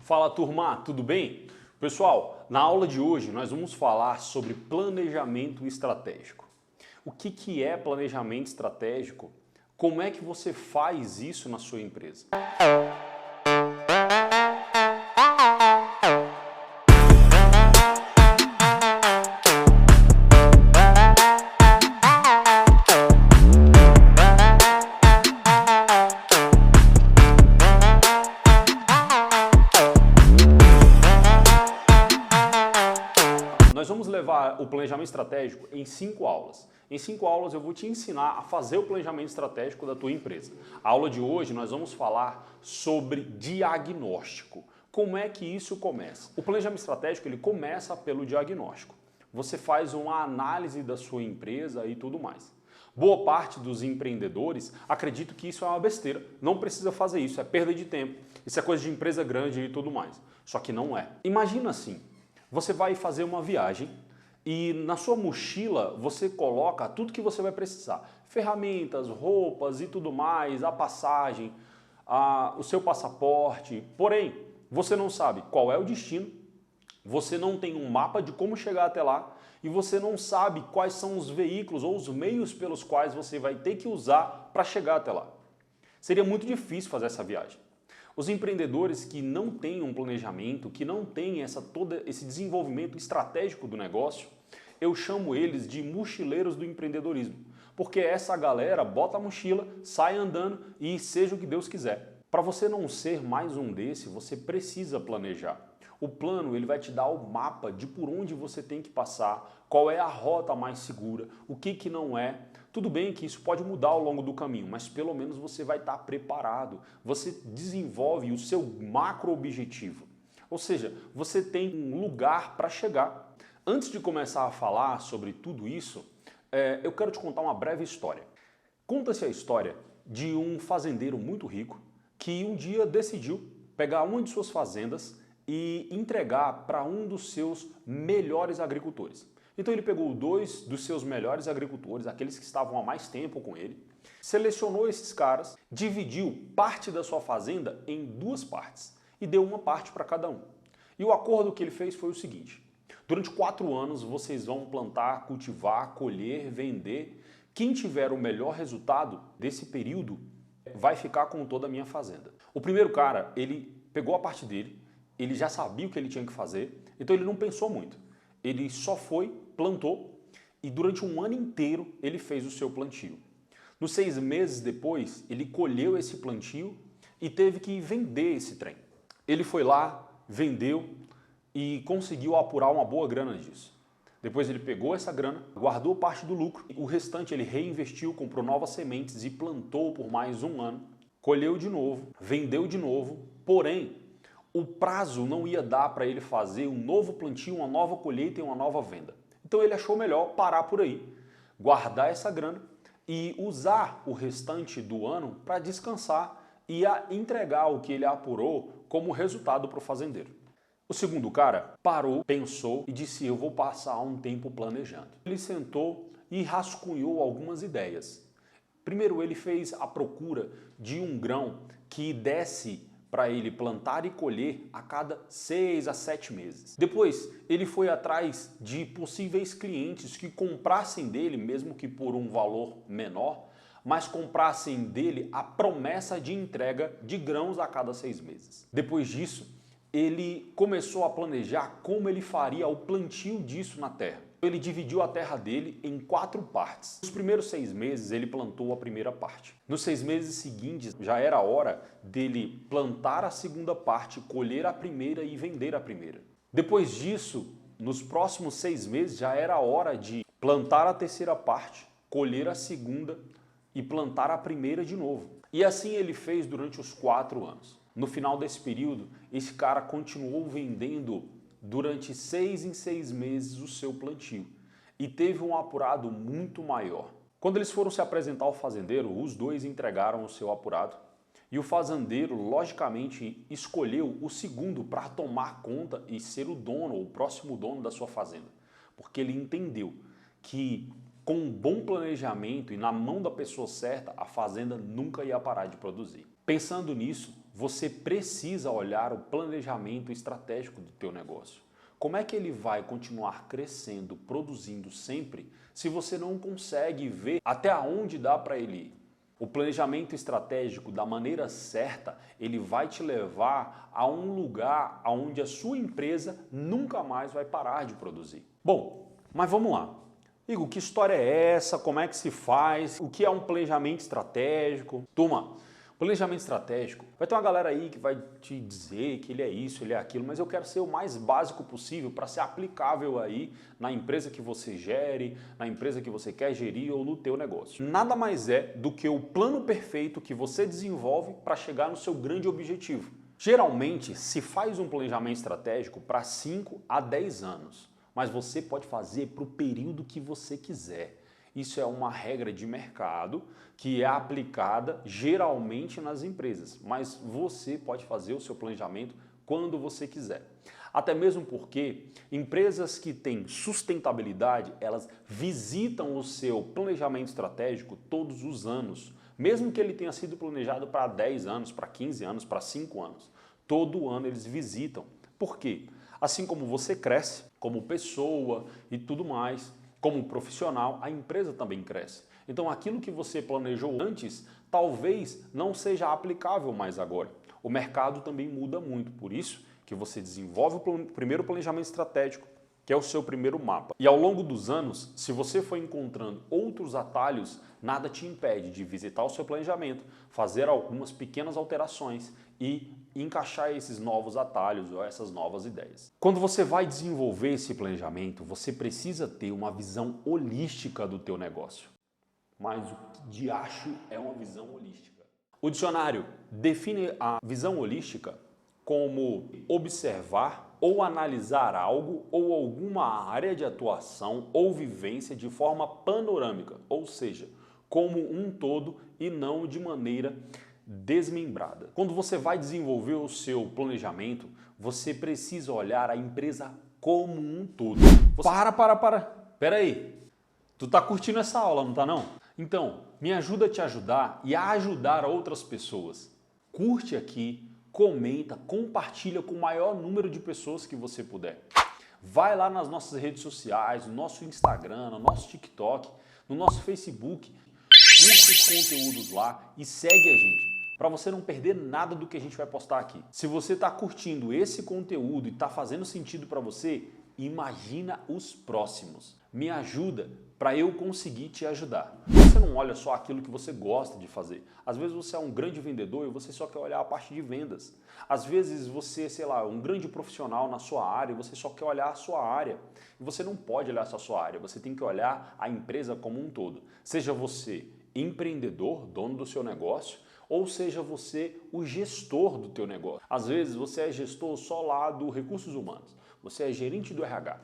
Fala turma, tudo bem? Pessoal, na aula de hoje nós vamos falar sobre planejamento estratégico. O que é planejamento estratégico? Como é que você faz isso na sua empresa? Nós vamos levar o planejamento estratégico em 5 aulas. Em 5 aulas eu vou te ensinar a fazer o planejamento estratégico da tua empresa. A aula de hoje nós vamos falar sobre diagnóstico. Como é que isso começa? O planejamento estratégico ele começa pelo diagnóstico. Você faz uma análise da sua empresa e tudo mais. Boa parte dos empreendedores acredita que isso é uma besteira, não precisa fazer isso, é perda de tempo, isso é coisa de empresa grande e tudo mais. Só que não é. Imagina assim. Você vai fazer uma viagem e na sua mochila você coloca tudo que você vai precisar. Ferramentas, roupas e tudo mais, a passagem, o seu passaporte. Porém, você não sabe qual é o destino, você não tem um mapa de como chegar até lá e você não sabe quais são os veículos ou os meios pelos quais você vai ter que usar para chegar até lá. Seria muito difícil fazer essa viagem. Os empreendedores que não têm um planejamento, que não têm todo esse desenvolvimento estratégico do negócio, eu chamo eles de mochileiros do empreendedorismo. Porque essa galera bota a mochila, sai andando e seja o que Deus quiser. Para você não ser mais um desse, você precisa planejar. O plano ele vai te dar o mapa de por onde você tem que passar, qual é a rota mais segura, o que não é. Tudo bem que isso pode mudar ao longo do caminho, mas pelo menos você vai estar preparado. Você desenvolve o seu macro objetivo. Ou seja, você tem um lugar para chegar. Antes de começar a falar sobre tudo isso, eu quero te contar uma breve história. Conta-se a história de um fazendeiro muito rico que um dia decidiu pegar uma de suas fazendas e entregar para um dos seus melhores agricultores. Então ele pegou 2 dos seus melhores agricultores, aqueles que estavam há mais tempo com ele, selecionou esses caras, dividiu parte da sua fazenda em 2 partes e deu uma parte para cada um. E o acordo que ele fez foi o seguinte: durante 4 anos vocês vão plantar, cultivar, colher, vender. Quem tiver o melhor resultado desse período vai ficar com toda a minha fazenda. O primeiro cara, ele pegou a parte dele, ele já sabia o que ele tinha que fazer, então ele não pensou muito. Ele só foi, plantou e durante um ano inteiro ele fez o seu plantio. Nos 6 meses depois, ele colheu esse plantio e teve que vender esse trem. Ele foi lá, vendeu e conseguiu apurar uma boa grana disso. Depois ele pegou essa grana, guardou parte do lucro, o restante ele reinvestiu, comprou novas sementes e plantou por mais um ano. Colheu de novo, vendeu de novo, porém o prazo não ia dar para ele fazer um novo plantio, uma nova colheita e uma nova venda. Então ele achou melhor parar por aí, guardar essa grana e usar o restante do ano para descansar e entregar o que ele apurou como resultado para o fazendeiro. O segundo cara parou, pensou e disse: eu vou passar um tempo planejando. Ele sentou e rascunhou algumas ideias. Primeiro ele fez a procura de um grão que desse para ele plantar e colher a cada 6 a 7 meses. Depois, ele foi atrás de possíveis clientes que comprassem dele, mesmo que por um valor menor, mas comprassem dele a promessa de entrega de grãos a cada 6 meses. Depois disso, ele começou a planejar como ele faria o plantio disso na terra. Ele dividiu a terra dele em 4 partes. Nos primeiros 6 meses ele plantou a primeira parte. Nos 6 meses seguintes já era hora dele plantar a segunda parte, colher a primeira e vender a primeira. Depois disso, nos próximos 6 meses já era hora de plantar a terceira parte, colher a segunda e plantar a primeira de novo. E assim ele fez durante os 4 anos. No final desse período, esse cara continuou vendendo durante 6 em 6 meses o seu plantio e teve um apurado muito maior. Quando eles foram se apresentar ao fazendeiro, os 2 entregaram o seu apurado e o fazendeiro, logicamente, escolheu o segundo para tomar conta e ser o dono ou o próximo dono da sua fazenda, porque ele entendeu que com um bom planejamento e na mão da pessoa certa, a fazenda nunca ia parar de produzir. Pensando nisso, você precisa olhar o planejamento estratégico do teu negócio. Como é que ele vai continuar crescendo, produzindo sempre, se você não consegue ver até onde dá para ele ir? O planejamento estratégico, da maneira certa, ele vai te levar a um lugar onde a sua empresa nunca mais vai parar de produzir. Bom, mas vamos lá. Igor, que história é essa? Como é que se faz? O que é um planejamento estratégico? Turma, planejamento estratégico, vai ter uma galera aí que vai te dizer que ele é isso, ele é aquilo, mas eu quero ser o mais básico possível para ser aplicável aí na empresa que você gere, na empresa que você quer gerir ou no teu negócio. Nada mais é do que o plano perfeito que você desenvolve para chegar no seu grande objetivo. Geralmente se faz um planejamento estratégico para 5 a 10 anos, mas você pode fazer para o período que você quiser. Isso é uma regra de mercado que é aplicada geralmente nas empresas, mas você pode fazer o seu planejamento quando você quiser. Até mesmo porque empresas que têm sustentabilidade, elas visitam o seu planejamento estratégico todos os anos, mesmo que ele tenha sido planejado para 10 anos, para 15 anos, para 5 anos. Todo ano eles visitam. Por quê? Assim como você cresce como pessoa e tudo mais, como profissional, a empresa também cresce. Então aquilo que você planejou antes, talvez não seja aplicável mais agora. O mercado também muda muito, por isso que você desenvolve o primeiro planejamento estratégico, que é o seu primeiro mapa. E ao longo dos anos, se você for encontrando outros atalhos, nada te impede de visitar o seu planejamento, fazer algumas pequenas alterações e encaixar esses novos atalhos ou essas novas ideias. Quando você vai desenvolver esse planejamento, você precisa ter uma visão holística do teu negócio. Mas o que de acho é uma visão holística? O dicionário define a visão holística como observar ou analisar algo ou alguma área de atuação ou vivência de forma panorâmica, ou seja, como um todo e não de maneira desmembrada. Quando você vai desenvolver o seu planejamento, você precisa olhar a empresa como um todo. Pera aí. Tu tá curtindo essa aula, não tá não? Então, me ajuda a te ajudar e a ajudar outras pessoas. Curte aqui, comenta, compartilha com o maior número de pessoas que você puder. Vai lá nas nossas redes sociais, no nosso Instagram, no nosso TikTok, no nosso Facebook. Curte os conteúdos lá e segue a gente, para você não perder nada do que a gente vai postar aqui. Se você está curtindo esse conteúdo e está fazendo sentido para você, imagina os próximos. Me ajuda para eu conseguir te ajudar. Você não olha só aquilo que você gosta de fazer. Às vezes você é um grande vendedor e você só quer olhar a parte de vendas. Às vezes você, sei lá, um grande profissional na sua área e você só quer olhar a sua área. E você não pode olhar só a sua área, você tem que olhar a empresa como um todo. Seja você empreendedor, dono do seu negócio, ou seja você o gestor do teu negócio. Às vezes você é gestor só lá do recursos humanos, você é gerente do RH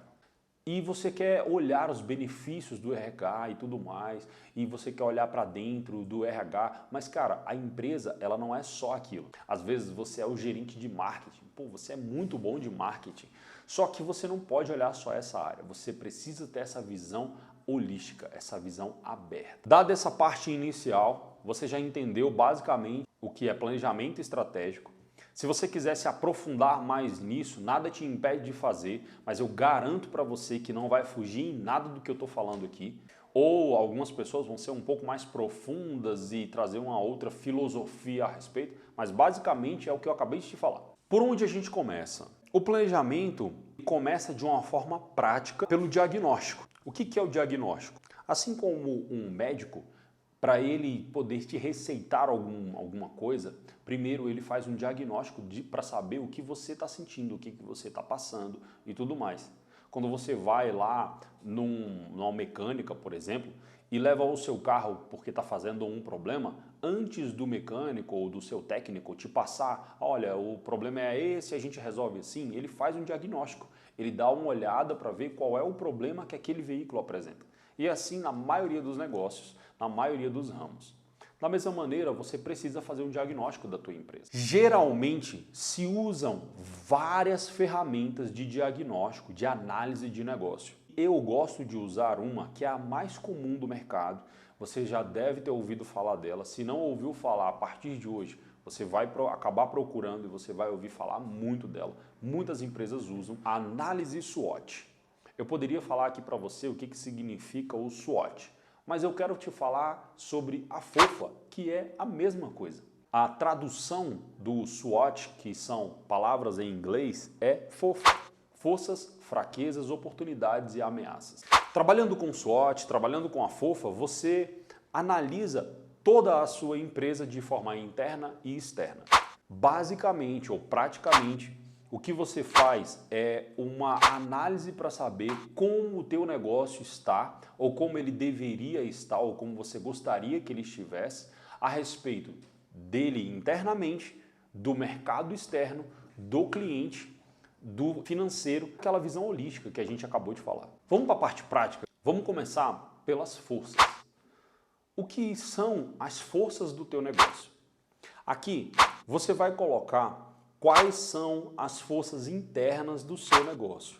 e você quer olhar os benefícios do RH e tudo mais, e você quer olhar para dentro do RH, mas cara, a empresa ela não é só aquilo. Às vezes você é o gerente de marketing, pô, você é muito bom de marketing, só que você não pode olhar só essa área, você precisa ter essa visão holística, essa visão aberta. Dada essa parte inicial, você já entendeu basicamente o que é planejamento estratégico. Se você quiser se aprofundar mais nisso, nada te impede de fazer, mas eu garanto para você que não vai fugir em nada do que eu estou falando aqui. Ou algumas pessoas vão ser um pouco mais profundas e trazer uma outra filosofia a respeito, mas basicamente é o que eu acabei de te falar. Por onde a gente começa? O planejamento começa de uma forma prática pelo diagnóstico. O que é o diagnóstico? Assim como um médico, para ele poder te receitar alguma coisa, primeiro ele faz um diagnóstico para saber o que você está sentindo, o que você está passando e tudo mais. Quando você vai lá numa mecânica, por exemplo, e leva o seu carro porque está fazendo um problema, antes do mecânico ou do seu técnico te passar, olha, o problema é esse, a gente resolve assim, ele faz um diagnóstico. Ele dá uma olhada para ver qual é o problema que aquele veículo apresenta. E assim na maioria dos negócios, na maioria dos ramos. Da mesma maneira, você precisa fazer um diagnóstico da tua empresa. Geralmente se usam várias ferramentas de diagnóstico, de análise de negócio. Eu gosto de usar uma que é a mais comum do mercado. Você já deve ter ouvido falar dela. Se não ouviu falar, a partir de hoje, Você vai acabar procurando e você vai ouvir falar muito dela. Muitas empresas usam a análise SWOT. Eu poderia falar aqui para você o que significa o SWOT, mas eu quero te falar sobre a FOFA, que é a mesma coisa. A tradução do SWOT, que são palavras em inglês, é FOFA. Forças, fraquezas, oportunidades e ameaças. Trabalhando com SWOT, trabalhando com a FOFA, você analisa toda a sua empresa de forma interna e externa. Basicamente ou praticamente, o que você faz é uma análise para saber como o teu negócio está, ou como ele deveria estar, ou como você gostaria que ele estivesse, a respeito dele internamente, do mercado externo, do cliente, do financeiro, aquela visão holística que a gente acabou de falar. Vamos para a parte prática? Vamos começar pelas forças. O que são as forças do teu negócio? Aqui você vai colocar quais são as forças internas do seu negócio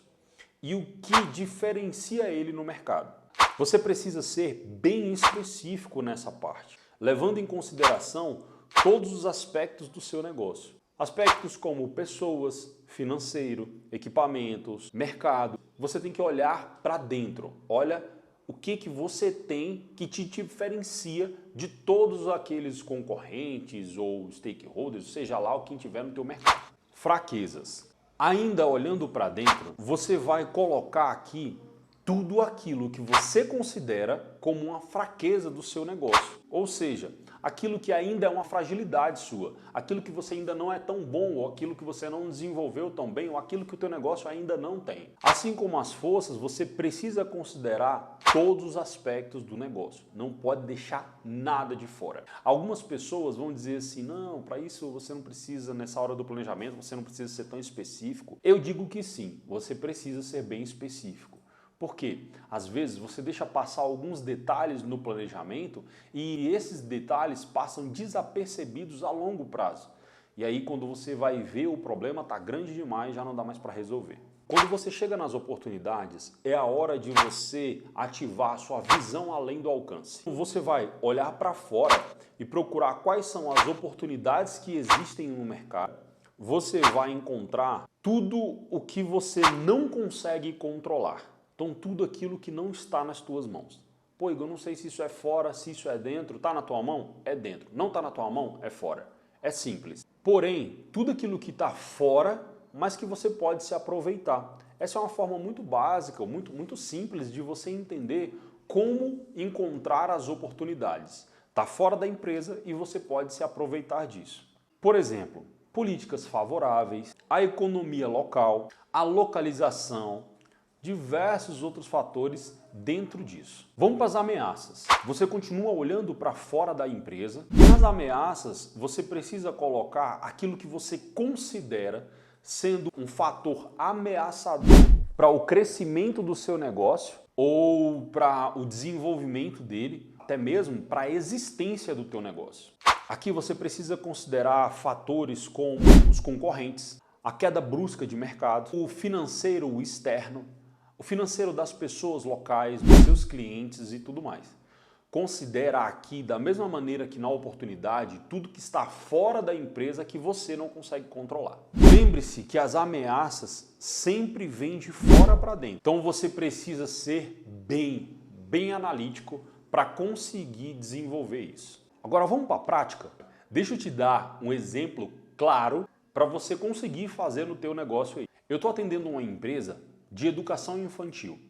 e o que diferencia ele no mercado. Você precisa ser bem específico nessa parte, levando em consideração todos os aspectos do seu negócio. Aspectos como pessoas, financeiro, equipamentos, mercado. Você tem que olhar para dentro. Olha o que você tem que te diferencia de todos aqueles concorrentes ou stakeholders, seja lá o que tiver no teu mercado. Fraquezas. Ainda olhando para dentro, você vai colocar aqui tudo aquilo que você considera como uma fraqueza do seu negócio. Ou seja, aquilo que ainda é uma fragilidade sua, aquilo que você ainda não é tão bom, ou aquilo que você não desenvolveu tão bem, ou aquilo que o teu negócio ainda não tem. Assim como as forças, você precisa considerar todos os aspectos do negócio. Não pode deixar nada de fora. Algumas pessoas vão dizer assim, não, para isso você não precisa, nessa hora do planejamento, você não precisa ser tão específico. Eu digo que sim, você precisa ser bem específico. Porque, às vezes, você deixa passar alguns detalhes no planejamento e esses detalhes passam desapercebidos a longo prazo. E aí, quando você vai ver, o problema está grande demais, já não dá mais para resolver. Quando você chega nas oportunidades, é a hora de você ativar a sua visão além do alcance. Você vai olhar para fora e procurar quais são as oportunidades que existem no mercado. Você vai encontrar tudo o que você não consegue controlar. Então, tudo aquilo que não está nas tuas mãos. Pô, Igor, eu não sei se isso é fora, se isso é dentro. Está na tua mão? É dentro. Não está na tua mão? É fora. É simples. Porém, tudo aquilo que está fora, mas que você pode se aproveitar. Essa é uma forma muito básica, muito simples de você entender como encontrar as oportunidades. Está fora da empresa e você pode se aproveitar disso. Por exemplo, políticas favoráveis, a economia local, a localização, diversos outros fatores dentro disso. Vamos para as ameaças. Você continua olhando para fora da empresa. E nas ameaças, você precisa colocar aquilo que você considera sendo um fator ameaçador para o crescimento do seu negócio ou para o desenvolvimento dele, até mesmo para a existência do teu negócio. Aqui você precisa considerar fatores como os concorrentes, a queda brusca de mercado, o financeiro externo, o financeiro das pessoas locais, dos seus clientes e tudo mais. Considera aqui, da mesma maneira que na oportunidade, tudo que está fora da empresa que você não consegue controlar. Lembre-se que as ameaças sempre vêm de fora para dentro. Então você precisa ser bem analítico para conseguir desenvolver isso. Agora vamos para a prática? Deixa eu te dar um exemplo claro para você conseguir fazer no teu negócio aí. Eu estou atendendo uma empresa de educação infantil.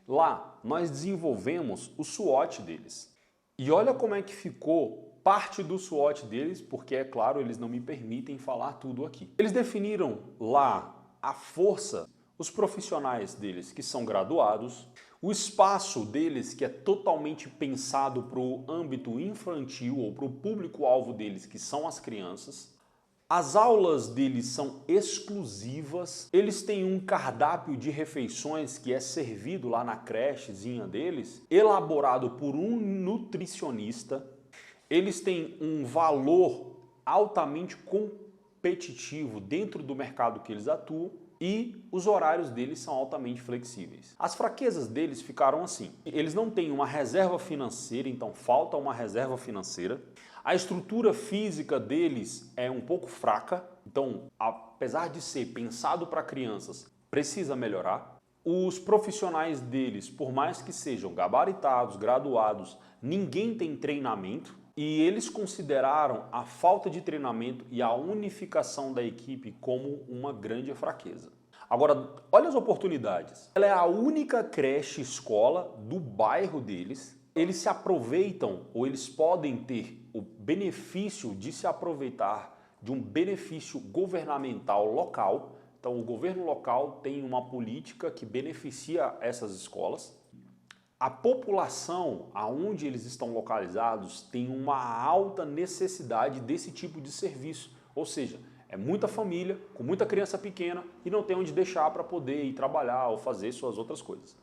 Lá, nós desenvolvemos o SWOT deles. E olha como é que ficou parte do SWOT deles, porque, é claro, eles não me permitem falar tudo aqui. Eles definiram lá a força, os profissionais deles que são graduados, o espaço deles que é totalmente pensado para o âmbito infantil ou para o público-alvo deles, que são as crianças. As aulas deles são exclusivas, eles têm um cardápio de refeições que é servido lá na crechezinha deles, elaborado por um nutricionista. Eles têm um valor altamente competitivo dentro do mercado que eles atuam e os horários deles são altamente flexíveis. As fraquezas deles ficaram assim: eles não têm uma reserva financeira, então falta uma reserva financeira. A estrutura física deles é um pouco fraca, então, apesar de ser pensado para crianças, precisa melhorar. Os profissionais deles, por mais que sejam gabaritados, graduados, ninguém tem treinamento e eles consideraram a falta de treinamento e a unificação da equipe como uma grande fraqueza. Agora, olha as oportunidades. Ela é a única creche escola do bairro deles. Eles se aproveitam ou eles podem ter o benefício de se aproveitar de um benefício governamental local. Então, o governo local tem uma política que beneficia essas escolas. A população aonde eles estão localizados tem uma alta necessidade desse tipo de serviço. Ou seja, é muita família, com muita criança pequena e não tem onde deixar para poder ir trabalhar ou fazer suas outras coisas.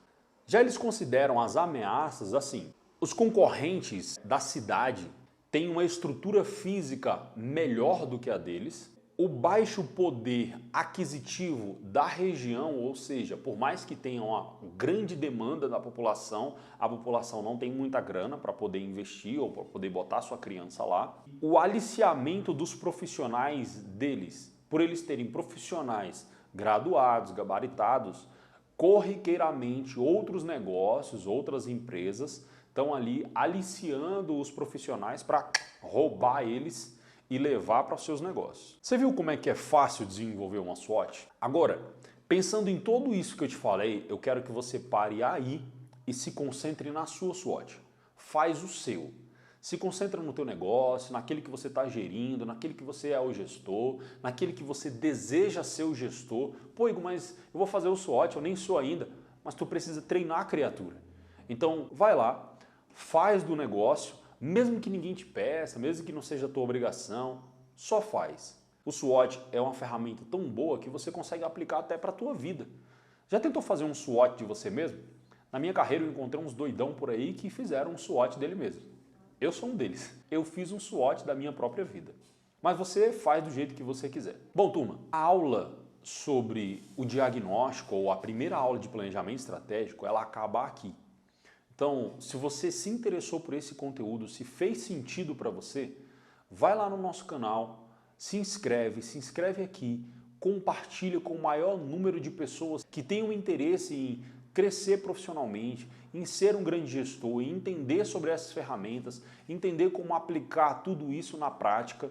Já eles consideram as ameaças assim. Os concorrentes da cidade têm uma estrutura física melhor do que a deles. O baixo poder aquisitivo da região, ou seja, por mais que tenha uma grande demanda da população, a população não tem muita grana para poder investir ou para poder botar sua criança lá. O aliciamento dos profissionais deles, por eles terem profissionais graduados, gabaritados, corriqueiramente outros negócios, outras empresas estão ali aliciando os profissionais para roubar eles e levar para os seus negócios. Você viu como é que é fácil desenvolver uma SWOT? Agora, pensando em tudo isso que eu te falei, eu quero que você pare aí e se concentre na sua SWOT. Faz o seu. Se concentra no teu negócio, naquele que você está gerindo, naquele que você é o gestor, naquele que você deseja ser o gestor. Pô, Igor, mas eu vou fazer o SWOT, eu nem sou ainda. Mas tu precisa treinar a criatura. Então, vai lá, faz do negócio, mesmo que ninguém te peça, mesmo que não seja a tua obrigação, só faz. O SWOT é uma ferramenta tão boa que você consegue aplicar até para a tua vida. Já tentou fazer um SWOT de você mesmo? Na minha carreira eu encontrei uns doidão por aí que fizeram um SWOT dele mesmo. Eu sou um deles. Eu fiz um SWOT da minha própria vida. Mas você faz do jeito que você quiser. Bom, turma, a aula sobre o diagnóstico ou a primeira aula de planejamento estratégico, ela acaba aqui. Então, se você se interessou por esse conteúdo, se fez sentido para você, vai lá no nosso canal, se inscreve aqui, compartilha com o maior número de pessoas que tenham interesse em crescer profissionalmente, em ser um grande gestor, em entender sobre essas ferramentas, entender como aplicar tudo isso na prática.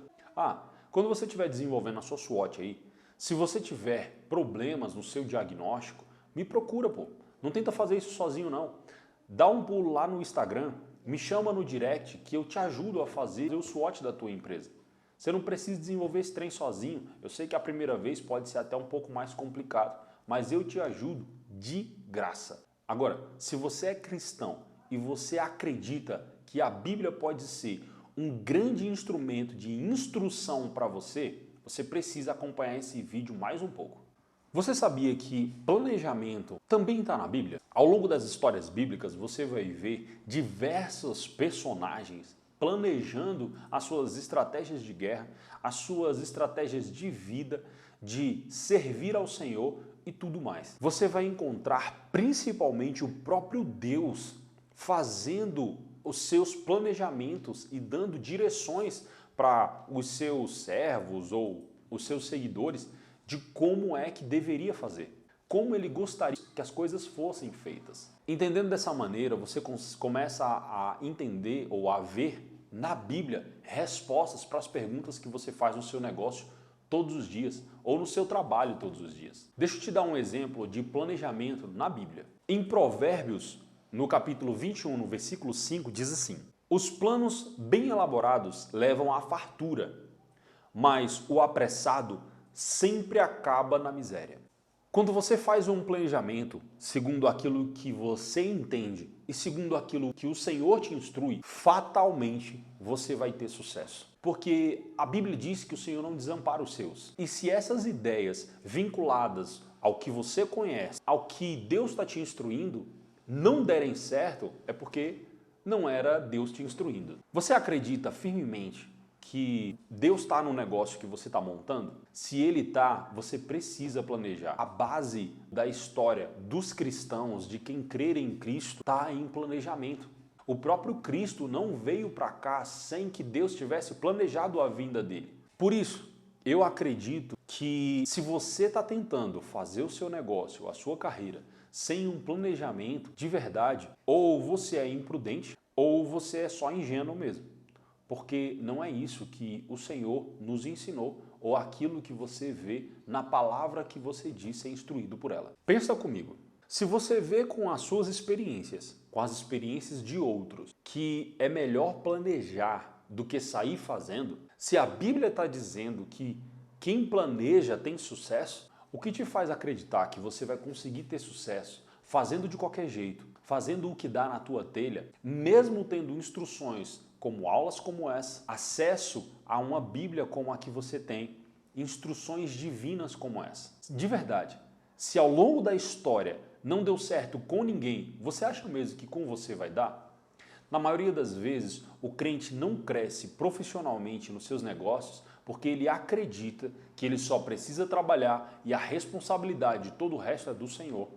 Quando você estiver desenvolvendo a sua SWOT aí, se você tiver problemas no seu diagnóstico, me procura, pô. Não tenta fazer isso sozinho, não. Dá um pulo lá no Instagram, me chama no direct que eu te ajudo a fazer o SWOT da tua empresa. Você não precisa desenvolver esse trem sozinho. Eu sei que a primeira vez pode ser até um pouco mais complicado, mas eu te ajudo de graça. Agora, se você é cristão e você acredita que a Bíblia pode ser um grande instrumento de instrução para você, você precisa acompanhar esse vídeo mais um pouco. Você sabia que planejamento também está na Bíblia? Ao longo das histórias bíblicas, você vai ver diversos personagens planejando as suas estratégias de guerra, as suas estratégias de vida, de servir ao Senhor e tudo mais. Você vai encontrar principalmente o próprio Deus fazendo os seus planejamentos e dando direções para os seus servos ou os seus seguidores de como é que deveria fazer, como ele gostaria que as coisas fossem feitas. Entendendo dessa maneira, você começa a entender ou a ver na Bíblia respostas para as perguntas que você faz no seu negócio todos os dias ou no seu trabalho todos os dias. Deixa eu te dar um exemplo de planejamento na Bíblia. Em Provérbios, no capítulo 21, no versículo 5, diz assim: os planos bem elaborados levam à fartura, mas o apressado sempre acaba na miséria. Quando você faz um planejamento segundo aquilo que você entende e segundo aquilo que o Senhor te instrui, fatalmente você vai ter sucesso. Porque a Bíblia diz que o Senhor não desampara os seus. E se essas ideias vinculadas ao que você conhece, ao que Deus está te instruindo, não derem certo, é porque não era Deus te instruindo. Você acredita firmemente que Deus está no negócio que você está montando? Se Ele está, você precisa planejar. A base da história dos cristãos, de quem crer em Cristo, está em planejamento. O próprio Cristo não veio para cá sem que Deus tivesse planejado a vinda dele. Por isso, eu acredito que se você está tentando fazer o seu negócio, a sua carreira, sem um planejamento de verdade, ou você é imprudente, ou você é só ingênuo mesmo. Porque não é isso que o Senhor nos ensinou, ou aquilo que você vê na palavra que você diz ser instruído por ela. Pensa comigo. Se você vê com as suas experiências, com as experiências de outros, que é melhor planejar do que sair fazendo, se a Bíblia está dizendo que quem planeja tem sucesso, o que te faz acreditar que você vai conseguir ter sucesso fazendo de qualquer jeito, fazendo o que dá na tua telha, mesmo tendo instruções como aulas como essa, acesso a uma Bíblia como a que você tem, instruções divinas como essa? De verdade, se ao longo da história não deu certo com ninguém, você acha mesmo que com você vai dar? Na maioria das vezes, o crente não cresce profissionalmente nos seus negócios porque ele acredita que ele só precisa trabalhar e a responsabilidade de todo o resto é do Senhor.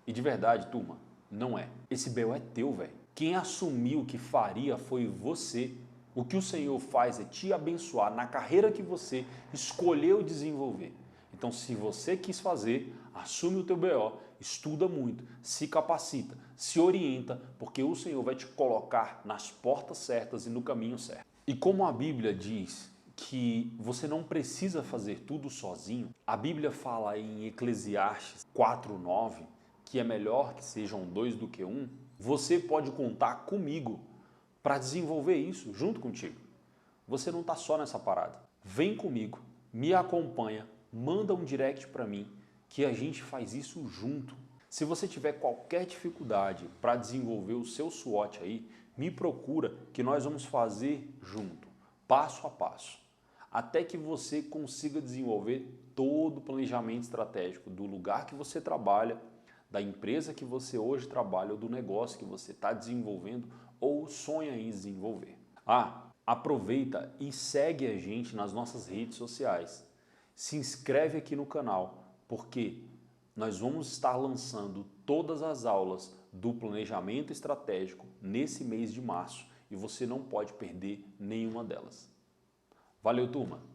E de verdade, turma, não é. Esse B.O. é teu, velho. Quem assumiu que faria foi você. O que o Senhor faz é te abençoar na carreira que você escolheu desenvolver. Então, se você quis fazer, assume o teu BO, estuda muito, se capacita, se orienta, porque o Senhor vai te colocar nas portas certas e no caminho certo. E como a Bíblia diz que você não precisa fazer tudo sozinho, a Bíblia fala em Eclesiastes 4:9 que é melhor que sejam dois do que um. Você pode contar comigo para desenvolver isso junto contigo. Você não está só nessa parada. Vem comigo, me acompanha, manda um direct para mim que a gente faz isso junto. Se você tiver qualquer dificuldade para desenvolver o seu SWOT aí, me procura que nós vamos fazer junto, passo a passo, até que você consiga desenvolver todo o planejamento estratégico do lugar que você trabalha, da empresa que você hoje trabalha ou do negócio que você está desenvolvendo ou sonha em desenvolver. Aproveita e segue a gente nas nossas redes sociais. Se inscreve aqui no canal, porque nós vamos estar lançando todas as aulas do planejamento estratégico nesse mês de março e você não pode perder nenhuma delas. Valeu, turma!